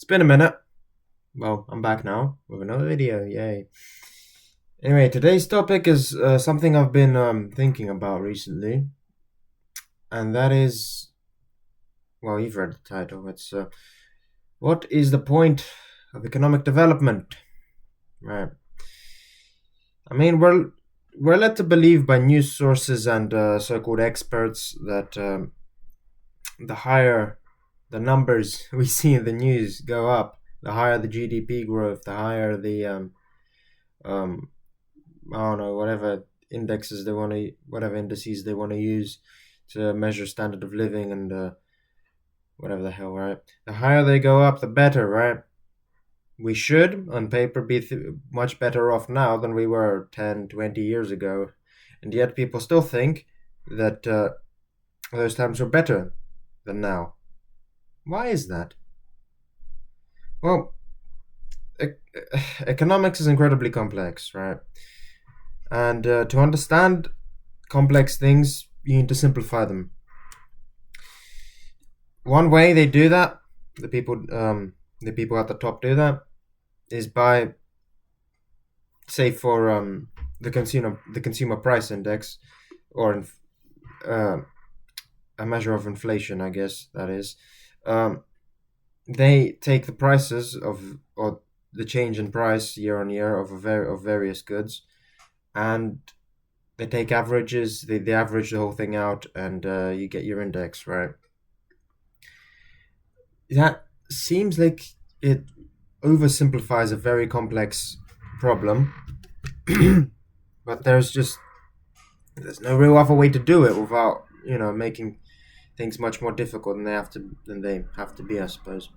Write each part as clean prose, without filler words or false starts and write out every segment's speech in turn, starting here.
It's been a minute. Well, I'm back now with another video. Yay. Anyway, today's topic is something I've been thinking about recently, and that is, well, you've read the title. It's what is the point of economic development? Right. I mean, we're led to believe by news sources and so-called experts that the higher the numbers we see in the news go up, the higher the GDP growth, the higher the um, I don't know, whatever indices they want to use to measure standard of living and whatever the hell, right? The higher they go up, the better, right? We should, on paper, be much better off now than we were 10, 20 years ago. And yet people still think that those times were better than now. Why is that? Well, e- economics is incredibly complex, right? And to understand complex things, you need to simplify them. One way they do that, the people at the top do that, is by, say, for the consumer price index, or uh, a measure of inflation, I guess that is. Um, they take the prices of, or the change in price year on year of various goods, and they take averages. They average the whole thing out, and you get your index, right? That seems like it oversimplifies a very complex problem, but there's no real other way to do it without making things much more difficult than they have to be, I suppose.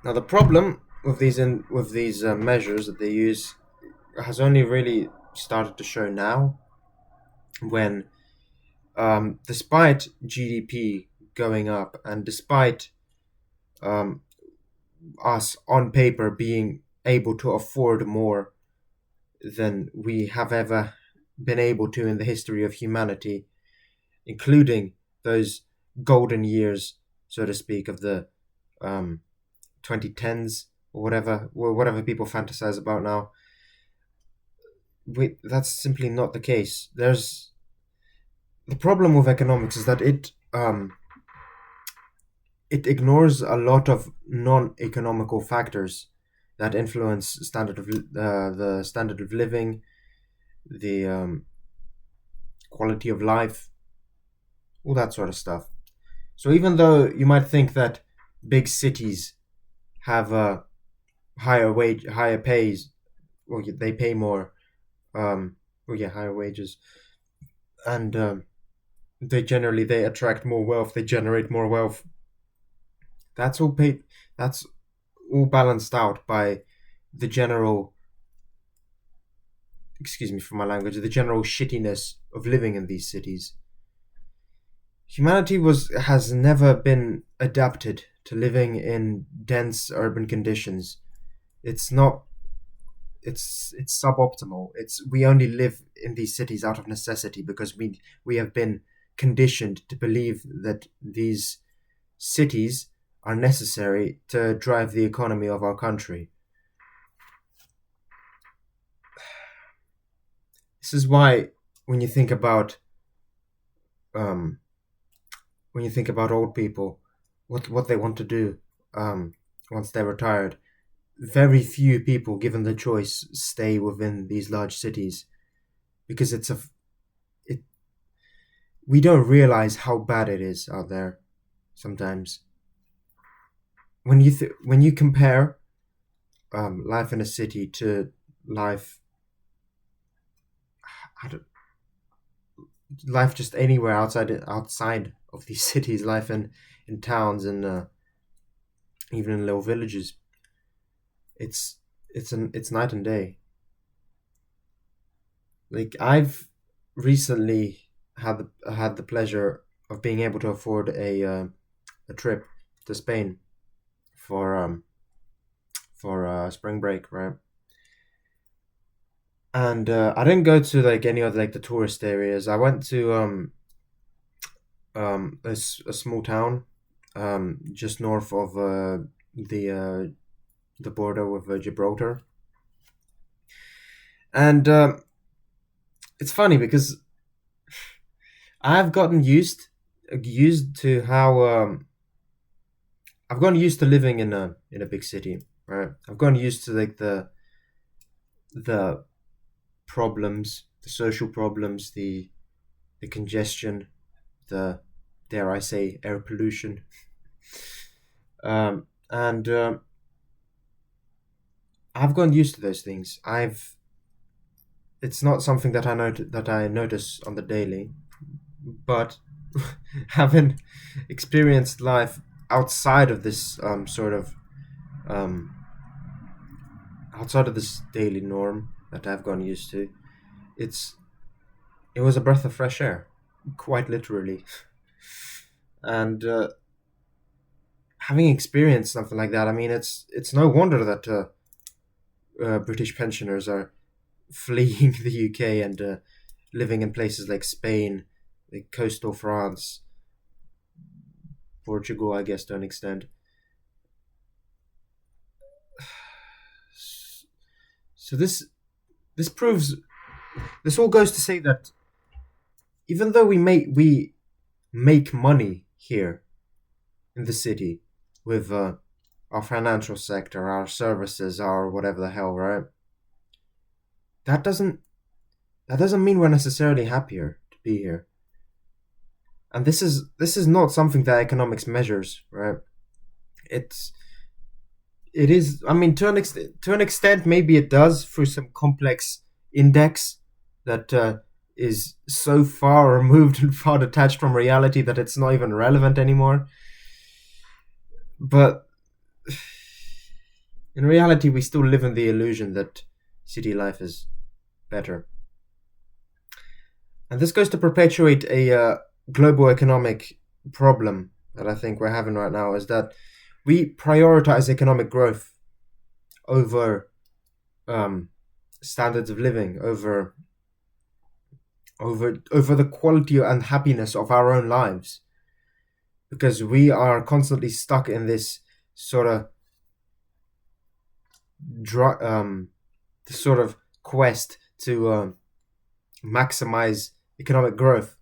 Now the problem with these measures that they use has only really started to show now, when despite GDP going up, and despite um, us on paper being able to afford more than we have ever been able to in the history of humanity, including those golden years, so to speak, of the um, 2010s, or whatever people fantasize about now. That's simply not the case. There's The problem with economics is that it ignores a lot of non-economical factors that influence the standard of living, the quality of life, all that sort of stuff. So even though you might think that big cities have a higher pays, or they pay more, or yeah, higher wages, and they attract more wealth, they generate more wealth. That's all paid. That's all balanced out by the general, excuse me for my language, the general shittiness of living in these cities. Humanity has never been adapted to living in dense urban conditions. It's not. It's suboptimal. We only live in these cities out of necessity, because we have been conditioned to believe that these cities are necessary to drive the economy of our country. This is why, when you think about um, old people, what they want to do once they're retired, very few people, given the choice, stay within these large cities, because it we don't realize how bad it is out there sometimes. When you compare life in a city to life, I don't, life just anywhere outside of these cities, life in towns, and even in little villages, it's night and day. Like, I've recently had the pleasure of being able to afford a trip to Spain for spring break, right? And I didn't go to like any of like the tourist areas. I went to a small town just north of the uh, the border with Gibraltar. And it's funny because I've gotten used to how I've gotten used to living in a big city, right? I've gotten used to like the problems, the social problems, the congestion, the, dare I say, air pollution, and I've gotten used to those things. It's not something that I notice on the daily, but having experienced life outside of this um, outside of this daily norm that I've gotten used to, it's it was a breath of fresh air, quite literally. And having experienced something like that, I mean, it's no wonder that British pensioners are fleeing the UK and living in places like Spain, like coastal France, Portugal, I guess, to an extent. So this proves this all goes to say that even though we make money here in the city with our financial sector, our services, our whatever the hell, right? That doesn't that doesn't mean we're necessarily happier to be here. And this is not something that economics measures, right? It's it is. I mean, to an extent, maybe it does through some complex index that is so far removed and far detached from reality that it's not even relevant anymore. But in reality, we still live in the illusion that city life is better. And this goes to perpetuate a global economic problem that I think we're having right now, is that we prioritize economic growth over um, standards of living, over the quality and happiness of our own lives, because we are constantly stuck in this sort of this sort of quest to maximize economic growth,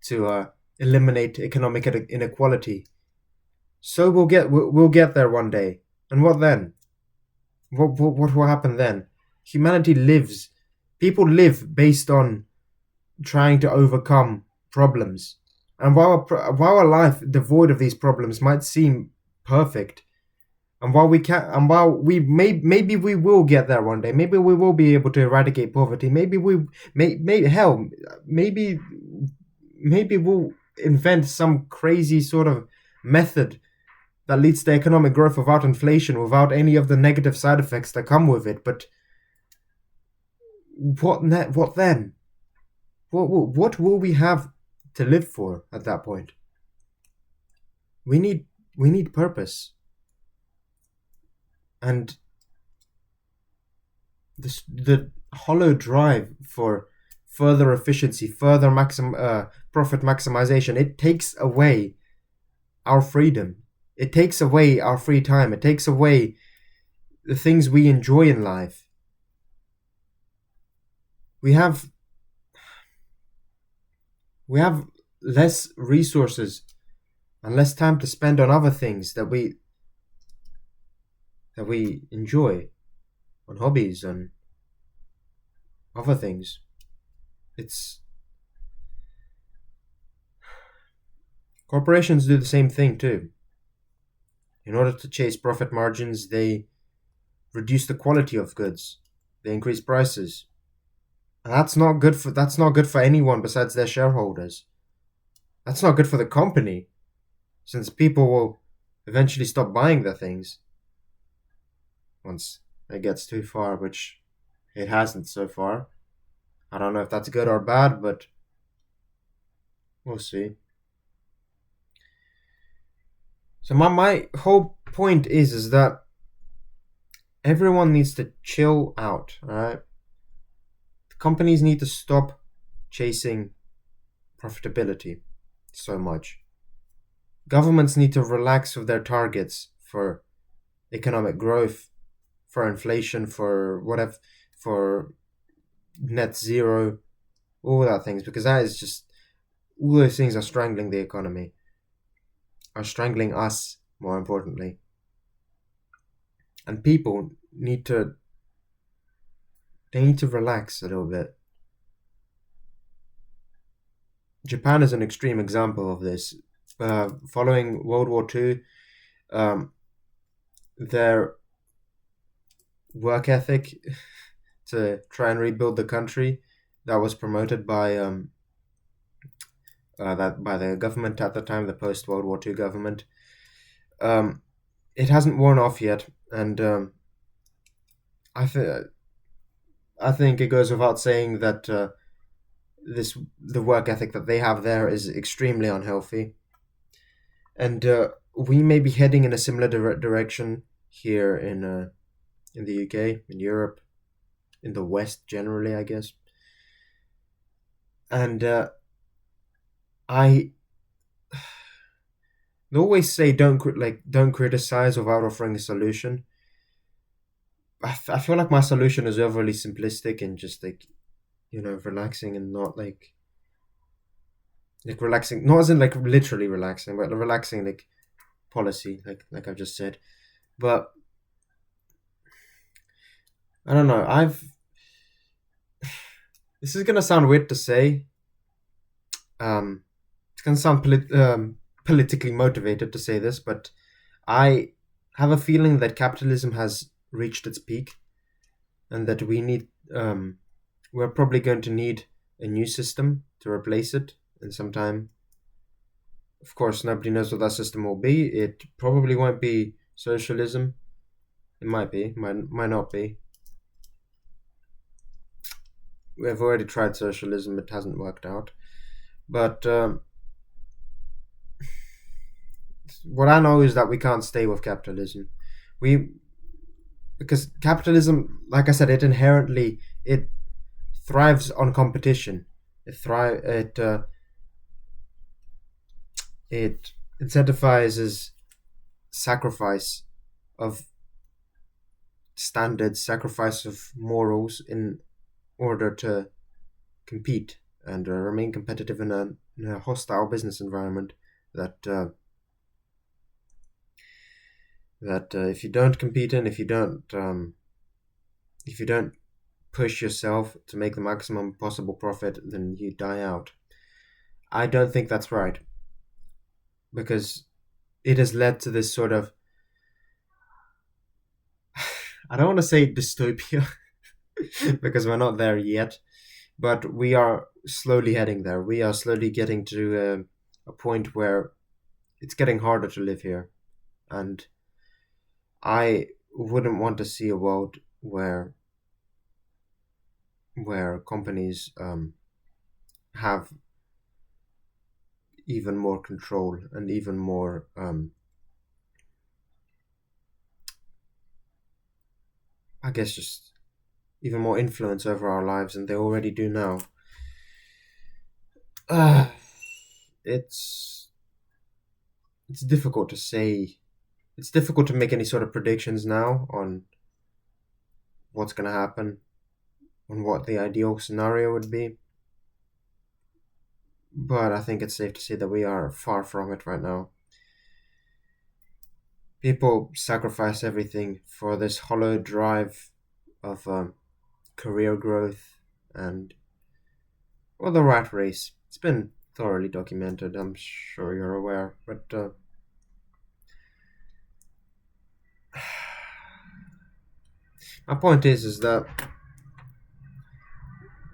to eliminate economic inequality. So we'll get there one day, and what then? What will happen then? Humanity lives. People live based on trying to overcome problems, and while a life devoid of these problems might seem perfect, and while we maybe we will get there one day, maybe we will be able to eradicate poverty, maybe hell, maybe we'll invent some crazy sort of method that leads to economic growth without inflation, without any of the negative side effects that come with it. But what then? What will we have to live for at that point? We need purpose, and the hollow drive for further efficiency, further profit maximization. It takes away our freedom. It takes away our free time. It takes away the things we enjoy in life. We have we have less resources and less time to spend on other things that we enjoy, on hobbies and other things. It's Corporations do the same thing too. In order to chase profit margins, they reduce the quality of goods. They increase prices. And that's not good for anyone besides their shareholders. That's not good for the company, since people will eventually stop buying their things once it gets too far, which it hasn't so far. I don't know if that's good or bad, but we'll see. So my whole point is that everyone needs to chill out, alright? The companies need to stop chasing profitability so much. governments need to relax with their targets for economic growth, for inflation, for whatever, for net zero, all that things, because that is just all those things are strangling the economy, are strangling us, more importantly. And people need to relax a little bit. Japan is an extreme example of this. Following World War II, um, their work ethic to try and rebuild the country that was promoted by that by the government at the time, the post World War II government. Um, it hasn't worn off yet, and I th- I think it goes without saying that the work ethic that they have there is extremely unhealthy, and we may be heading in a similar direction here in the UK, in Europe, in the West generally, I guess. And I they always say don't criticize without offering a solution. I feel like my solution is overly simplistic and just relaxing and not like relaxing, not as in like literally relaxing, but relaxing like policy, like I've just said. But I don't know. This is gonna sound weird to say. It's gonna sound politically motivated to say this, but I have a feeling that capitalism has reached its peak, and that we're probably going to need a new system to replace it in some time. Of course, nobody knows what that system will be. It probably won't be socialism. It might be, might not be. We've already tried socialism; it hasn't worked out. But what I know is that we can't stay with capitalism. We Because capitalism, like I said, it thrives on competition. It incentivizes sacrifice of standards, sacrifice of morals in order to compete and remain competitive in a hostile business environment that if you don't compete in, if you don't push yourself to make the maximum possible profit, then you die out. I don't think that's right, because it has led to this sort of, I don't want to say dystopia because we're not there yet, but we are slowly heading there. We are slowly getting to a point where it's getting harder to live here, and I wouldn't want to see a world where companies have even more control and even more I guess just even more influence over our lives than they already do now. Uh, it's it's difficult to say. It's difficult to make any sort of predictions now on what's going to happen, on what the ideal scenario would be. But I think it's safe to say that we are far from it right now. People sacrifice everything for this hollow drive of career growth and, well, the rat race. It's been thoroughly documented. I'm sure you're aware, but my point is that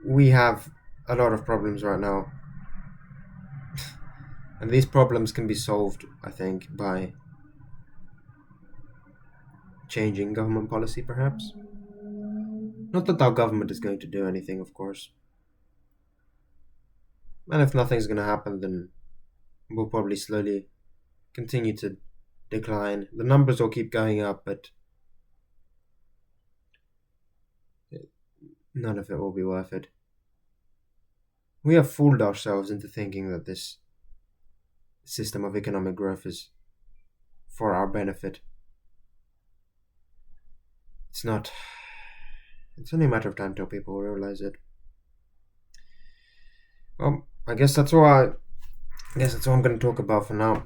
we have a lot of problems right now, and these problems can be solved, I think, by changing government policy, perhaps. Not that our government is going to do anything, of course. And if nothing's going to happen, then we'll probably slowly continue to decline. The numbers will keep going up, but none of it will be worth it. We have fooled ourselves into thinking that this system of economic growth is for our benefit. It's not. It's only a matter of time till people realize it. Well, I guess that's all I'm going to talk about for now.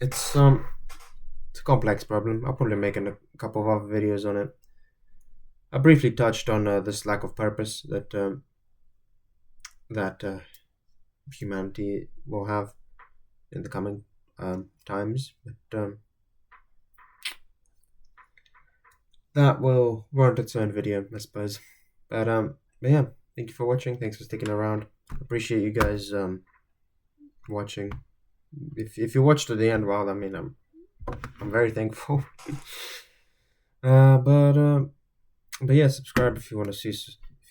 It's a complex problem. I'll probably make a couple of other videos on it. I briefly touched on this lack of purpose that humanity will have in the coming times, but that will warrant its own video, I suppose. But yeah, thank you for watching. Thanks for sticking around. Appreciate you guys watching. If you watched to the end, well, I mean, I'm very thankful. But yeah, subscribe if you want to see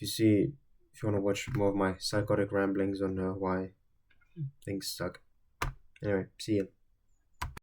if you want to watch more of my psychotic ramblings on why things suck. Anyway, see you.